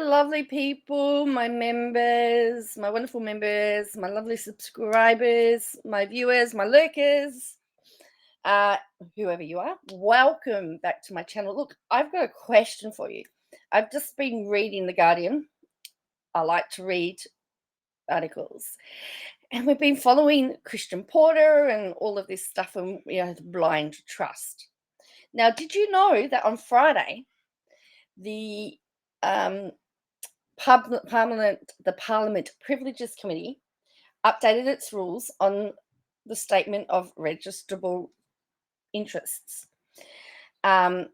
lovely people, my members, my wonderful members, my lovely subscribers, my viewers, my lurkers, whoever you are. Welcome back to my channel. Look, I've got a question for you. I've just been reading The Guardian. I like to read articles. And we've been following Christian Porter and all of this stuff and, the blind trust. Now, did you know that on Friday, the Parliament Privileges Committee updated its rules on the statement of registrable interests. And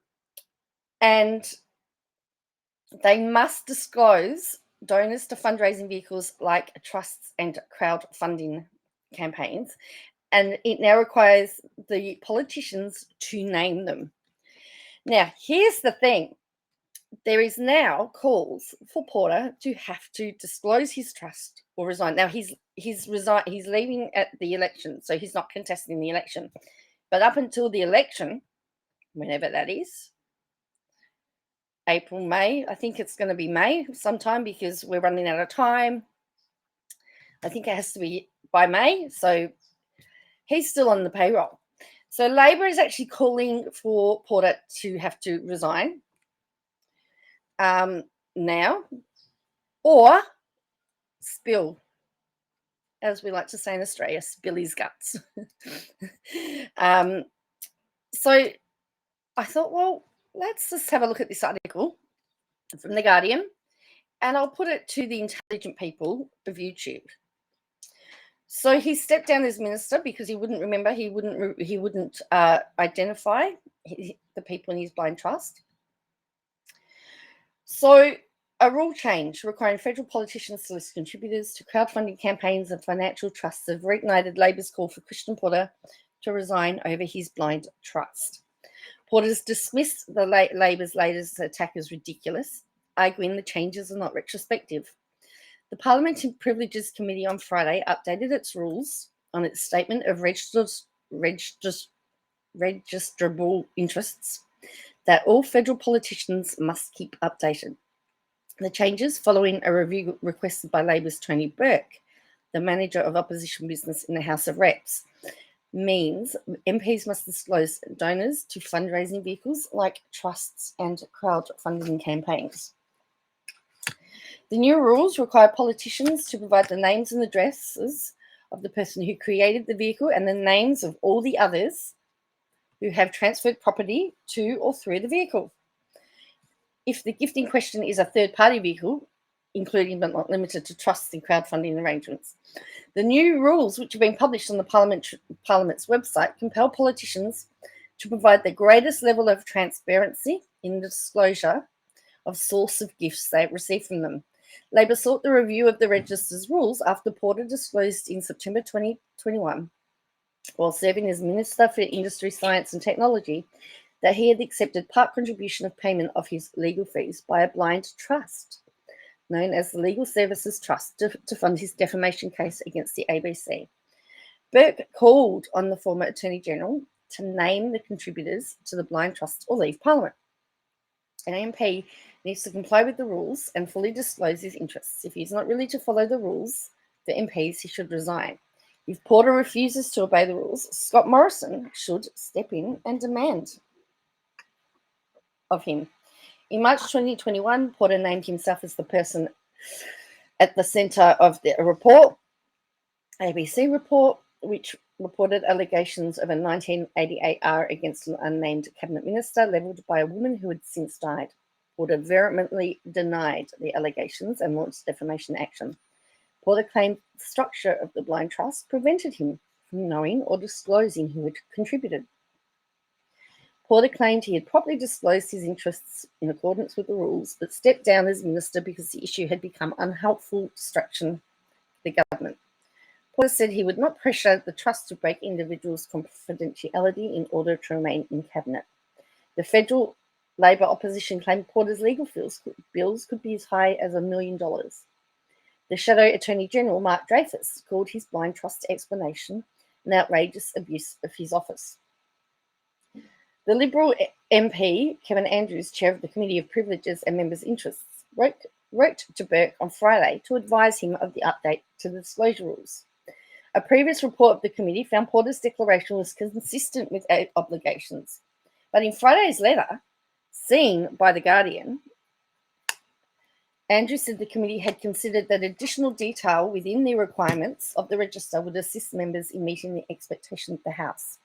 they must disclose donors to fundraising vehicles like trusts and crowdfunding campaigns. And it now requires the politicians to name them. Now, here's the thing. There is now calls for Porter to have to disclose his trust or resign. Now he's leaving at the election, so he's not contesting the election. But up until the election, whenever that is, April, May, I think it's going to be May sometime because we're running out of time. I think it has to be by May, so he's still on the payroll. So Labor is actually calling for Porter to have to resign now, or spill, as we like to say in Australia, spill his guts. So I thought, well, let's just have a look at this article from The Guardian, and I'll put it to the intelligent people of YouTube. So he stepped down as minister because he wouldn't remember, he wouldn't identify the people in his blind trust. So a rule change requiring federal politicians to list contributors to crowdfunding campaigns and financial trusts have reignited Labor's call for Christian Porter to resign over his blind trust. Porter's dismissed the Labor's latest attack as ridiculous, arguing the changes are not retrospective. The Parliamentary Privileges Committee on Friday updated its rules on its statement of registrable interests that all federal politicians must keep updated. The changes, following a review requested by Labor's Tony Burke, the manager of opposition business in the House of Reps, means MPs must disclose donors to fundraising vehicles like trusts and crowdfunding campaigns. The new rules require politicians to provide the names and addresses of the person who created the vehicle and the names of all the others who have transferred property to or through the vehicle. If the gift in question is a third-party vehicle, including but not limited to trusts and crowdfunding arrangements. The new rules, which have been published on the Parliament's website, compel politicians to provide the greatest level of transparency in the disclosure of source of gifts they have received from them. Labor sought the review of the register's rules after Porter disclosed in September 2021, while serving as Minister for Industry, Science and Technology, that he had accepted part contribution of payment of his legal fees by a blind trust, known as the Legal Services Trust, to fund his defamation case against the ABC. Burke called on the former Attorney General to name the contributors to the blind trust or leave Parliament. An MP needs to comply with the rules and fully disclose his interests. If he's not willing to follow the rules for MPs, he should resign. If Porter refuses to obey the rules, Scott Morrison should step in and demand of him. In March 2021, Porter named himself as the person at the centre of the report, ABC report, which reported allegations of a 1988 against an unnamed cabinet minister levelled by a woman who had since died. Porter vehemently denied the allegations and launched defamation action. Porter claimed the structure of the blind trust prevented him from knowing or disclosing who had contributed. Porter claimed he had properly disclosed his interests in accordance with the rules, but stepped down as minister because the issue had become unhelpful distraction for the government. Porter said he would not pressure the trust to break individuals' confidentiality in order to remain in cabinet. The federal Labor opposition claimed Porter's legal bills could be as high as $1 million. The Shadow Attorney General, Mark Dreyfus, called his blind trust explanation an outrageous abuse of his office. The Liberal MP, Kevin Andrews, chair of the Committee of Privileges and Members' Interests, wrote wrote to Burke on Friday to advise him of the update to the disclosure rules. A previous report of the committee found Porter's declaration was consistent with obligations. But in Friday's letter, seen by The Guardian, Andrews said the committee had considered that additional detail within the requirements of the register would assist members in meeting the expectations of the House.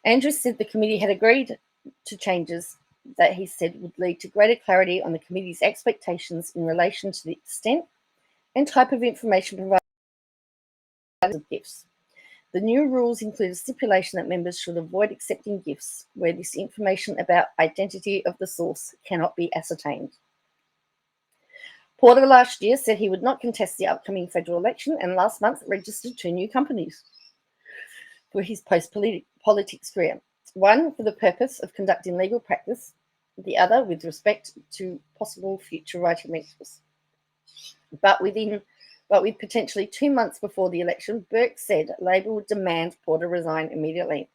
Andrews said the committee had agreed to changes that he said would lead to greater clarity on the committee's expectations in relation to the extent and type of information provided of gifts. The new rules include a stipulation that members should avoid accepting gifts where this information about identity of the source cannot be ascertained. Porter last year said he would not contest the upcoming federal election and last month registered 2 new companies for his post-politics career. One for the purpose of conducting legal practice, the other with respect to possible future writing ventures. But with potentially 2 months before the election, Burke said Labor would demand Porter resign immediately.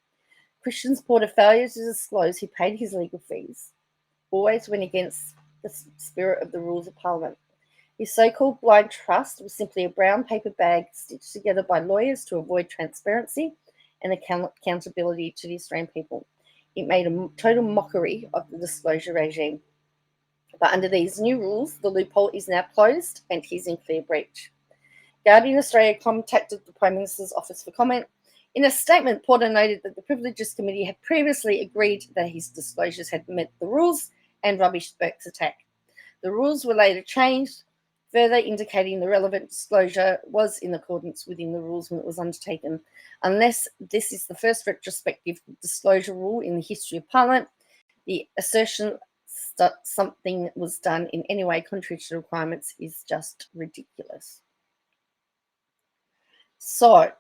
Questions Porter's failure to disclose who paid his legal fees always went against the spirit of the rules of Parliament. His so-called blind trust was simply a brown paper bag stitched together by lawyers to avoid transparency and accountability to the Australian people. It made a total mockery of the disclosure regime. But under these new rules, the loophole is now closed and he's in clear breach. Guardian Australia contacted the Prime Minister's office for comment. In a statement, Porter noted that the Privileges Committee had previously agreed that his disclosures had met the rules and rubbished Burke's attack. The rules were later changed, further indicating the relevant disclosure was in accordance within the rules when it was undertaken. Unless this is the first retrospective disclosure rule in the history of Parliament, the assertion that something was done in any way contrary to the requirements is just ridiculous. So,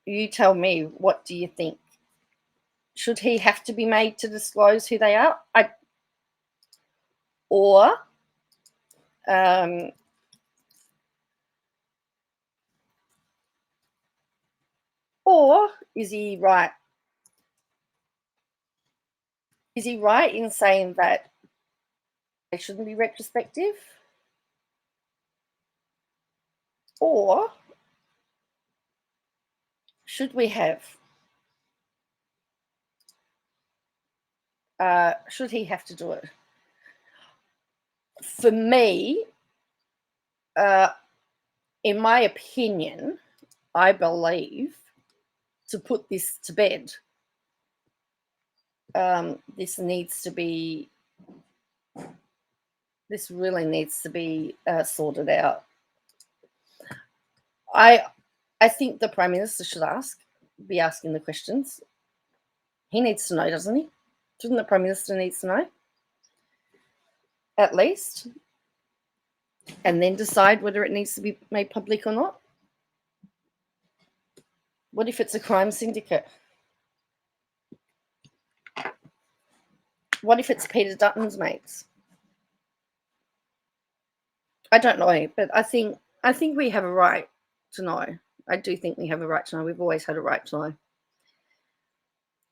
you tell me, what do you think? Should he have to be made to disclose who they are? Or is he right? Is he right in saying that they shouldn't be retrospective? Or should we have? Should he have to do it? For me, in my opinion, I believe to put this to bed, this really needs to be sorted out. I think the Prime Minister should be asking the questions. He needs to know, doesn't he? Shouldn't the Prime Minister need to know? At least. And then decide whether it needs to be made public or not. What if it's a crime syndicate? What if it's Peter Dutton's mates? I don't know, but I think we have a right to know. I do think we have a right to know. We've always had a right to know.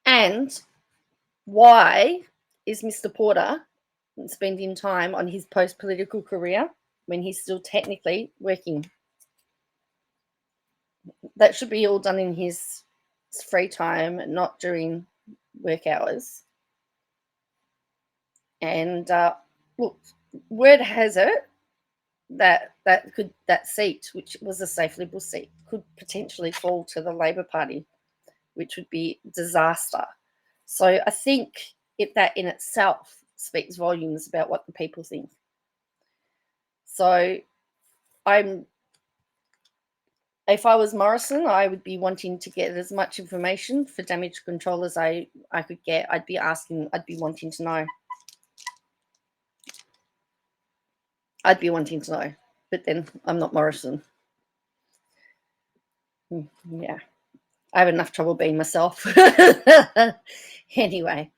And why is Mr. Porter spending time on his post-political career when he's still technically working? That should be all done in his free time, not during work hours. And look, word has it that seat, which was a safe Liberal seat, could potentially fall to the Labor Party, which would be disaster. So I think that in itself speaks volumes about what the people think. So if I was Morrison, I would be wanting to get as much information for damage control as I could get. I'd be wanting to know. I'd be wanting to know, but then I'm not Morrison. Yeah, I have enough trouble being myself. Anyway,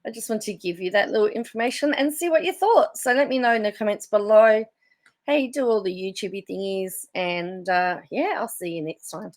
I just want to give you that little information and see what you thought. So let me know in the comments below. Hey, do all the YouTubey thingies, and yeah, I'll see you next time.